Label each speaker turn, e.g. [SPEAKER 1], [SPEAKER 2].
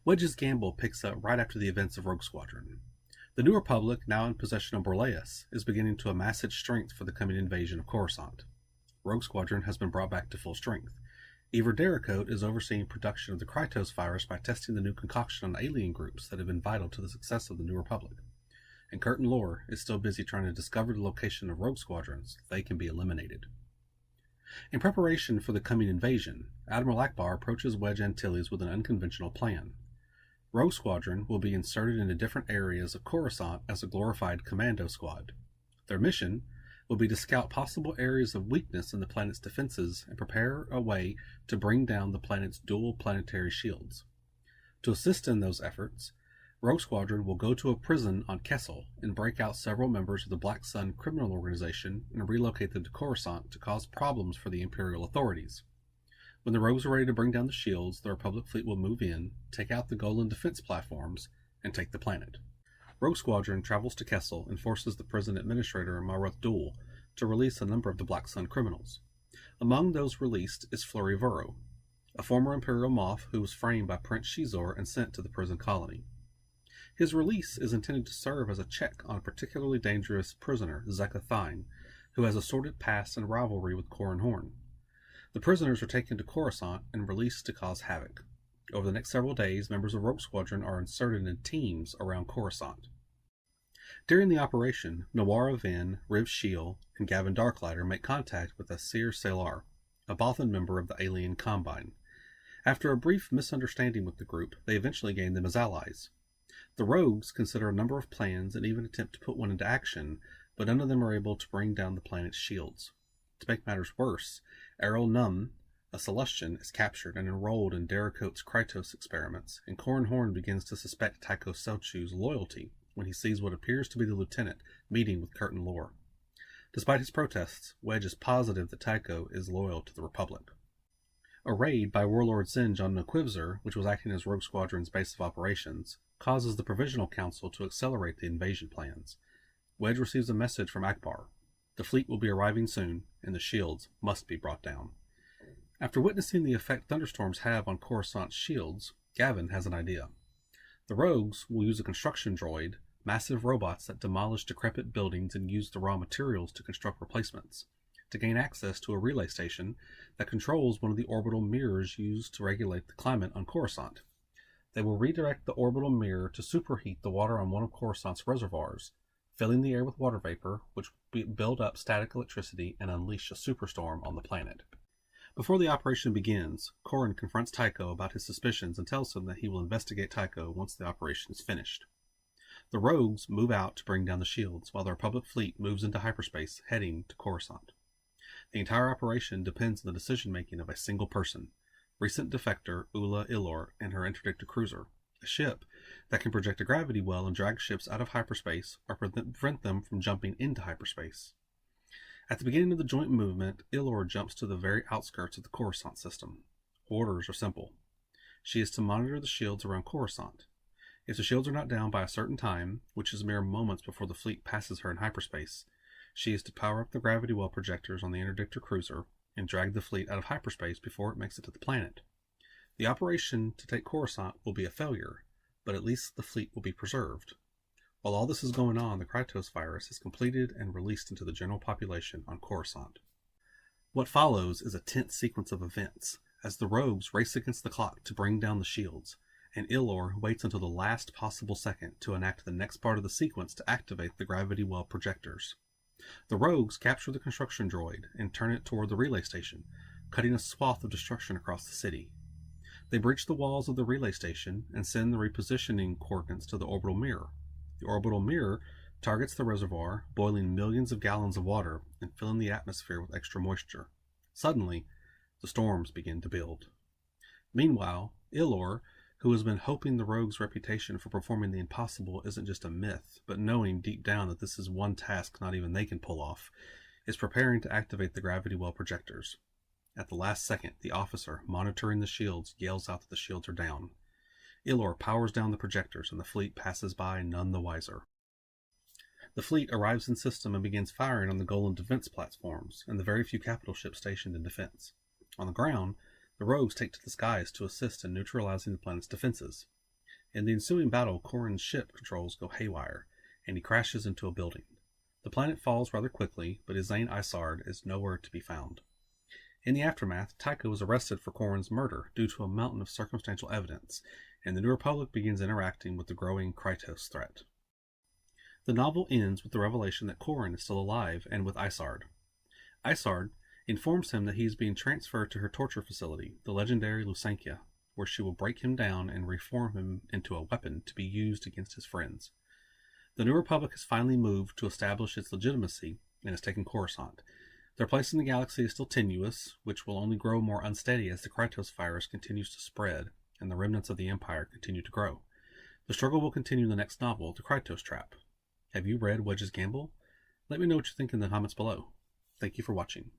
[SPEAKER 1] Wedge's gamble picks up right after the events of Rogue Squadron. The New Republic, now in possession of Borlaeus, is beginning to amass its strength for the coming invasion of Coruscant. Rogue Squadron has been brought back to full strength. Ever Dericote is overseeing production of the Krytos virus by testing the new concoction on alien groups that have been vital to the success of the New Republic. And Curtin Lore is still busy trying to discover the location of Rogue Squadrons so they can be eliminated. In preparation for the coming invasion, Admiral Akbar approaches Wedge Antilles with an unconventional plan. Rogue Squadron will be inserted into different areas of Coruscant as a glorified commando squad. Their mission will be to scout possible areas of weakness in the planet's defenses and prepare a way to bring down the planet's dual planetary shields. To assist in those efforts, Rogue Squadron will go to a prison on Kessel and break out several members of the Black Sun criminal organization and relocate them to Coruscant to cause problems for the Imperial authorities. When the rogues are ready to bring down the shields, the Republic fleet will move in, take out the Golan defense platforms, and take the planet. Rogue Squadron travels to Kessel and forces the prison administrator Maruth Dul to release a number of the Black Sun criminals. Among those released is Flurry Vuro, a former Imperial Moff who was framed by Prince Shizor and sent to the prison colony. His release is intended to serve as a check on a particularly dangerous prisoner, Zeka Thine, who has a sordid past and rivalry with Corran Horn. The prisoners are taken to Coruscant and released to cause havoc. Over the next several days, members of Rogue Squadron are inserted in teams around Coruscant. During the operation, Nawara Vin, Riv Shiel, and Gavin Darklighter make contact with Asir Salar, a Bothan member of the Alien Combine. After a brief misunderstanding with the group, they eventually gain them as allies. The rogues consider a number of plans and even attempt to put one into action, but none of them are able to bring down the planet's shields. To make matters worse, Errol Num, a Celestian, is captured and enrolled in Dericote's Krytos experiments, and Corran Horn begins to suspect Tycho Selchu's loyalty when he sees what appears to be the lieutenant meeting with Curtin Lore. Despite his protests, Wedge is positive that Tycho is loyal to the Republic. A raid by Warlord Zinj on Nuquivzor, which was acting as Rogue Squadron's base of operations, causes the Provisional Council to accelerate the invasion plans. Wedge receives a message from Akbar. The fleet will be arriving soon, and the shields must be brought down. After witnessing the effect thunderstorms have on Coruscant's shields, Gavin has an idea. The rogues will use a construction droid, massive robots that demolish decrepit buildings and use the raw materials to construct replacements, to gain access to a relay station that controls one of the orbital mirrors used to regulate the climate on Coruscant. They will redirect the orbital mirror to superheat the water on one of Coruscant's reservoirs, filling the air with water vapor, which will build up static electricity and unleash a superstorm on the planet. Before the operation begins, Corran confronts Tycho about his suspicions and tells him that he will investigate Tycho once the operation is finished. The rogues move out to bring down the shields, while the Republic fleet moves into hyperspace, heading to Coruscant. The entire operation depends on the decision-making of a single person, recent defector Ula Ilor and her interdictor cruiser, a ship that can project a gravity well and drag ships out of hyperspace or prevent them from jumping into hyperspace. At the beginning of the joint movement, Ilor jumps to the very outskirts of the Coruscant system. Orders are simple. She is to monitor the shields around Coruscant. If the shields are not down by a certain time, which is mere moments before the fleet passes her in hyperspace, she is to power up the gravity well projectors on the interdictor cruiser and drag the fleet out of hyperspace before it makes it to the planet. The operation to take Coruscant will be a failure, but at least the fleet will be preserved. While all this is going on, the Krytos virus is completed and released into the general population on Coruscant. What follows is a tense sequence of events, as the rogues race against the clock to bring down the shields, and Ilor waits until the last possible second to enact the next part of the sequence to activate the gravity well projectors. The rogues capture the construction droid and turn it toward the relay station, cutting a swath of destruction across the city. They breach the walls of the relay station and send the repositioning coordinates to the orbital mirror. The orbital mirror targets the reservoir, boiling millions of gallons of water and filling the atmosphere with extra moisture. Suddenly, the storms begin to build. Meanwhile, Ilor, who has been hoping the rogue's reputation for performing the impossible isn't just a myth, but knowing deep down that this is one task not even they can pull off, is preparing to activate the gravity well projectors. At the last second, the officer, monitoring the shields, yells out that the shields are down. Ilor powers down the projectors, and the fleet passes by none the wiser. The fleet arrives in system and begins firing on the Golan defense platforms and the very few capital ships stationed in defense. On the ground, the rogues take to the skies to assist in neutralizing the planet's defenses. In the ensuing battle, Corrin's ship controls go haywire, and he crashes into a building. The planet falls rather quickly, but his Zane Isard is nowhere to be found. In the aftermath, Tycho is arrested for Corrin's murder due to a mountain of circumstantial evidence, and the New Republic begins interacting with the growing Krytos threat. The novel ends with the revelation that Corrin is still alive and with Isard. Isard informs him that he is being transferred to her torture facility, the legendary Lusankia, where she will break him down and reform him into a weapon to be used against his friends. The New Republic has finally moved to establish its legitimacy and has taken Coruscant. Their place in the galaxy is still tenuous, which will only grow more unsteady as the Krytos virus continues to spread and the remnants of the Empire continue to grow. The struggle will continue in the next novel, The Krytos Trap. Have you read Wedge's Gamble? Let me know what you think in the comments below. Thank you for watching.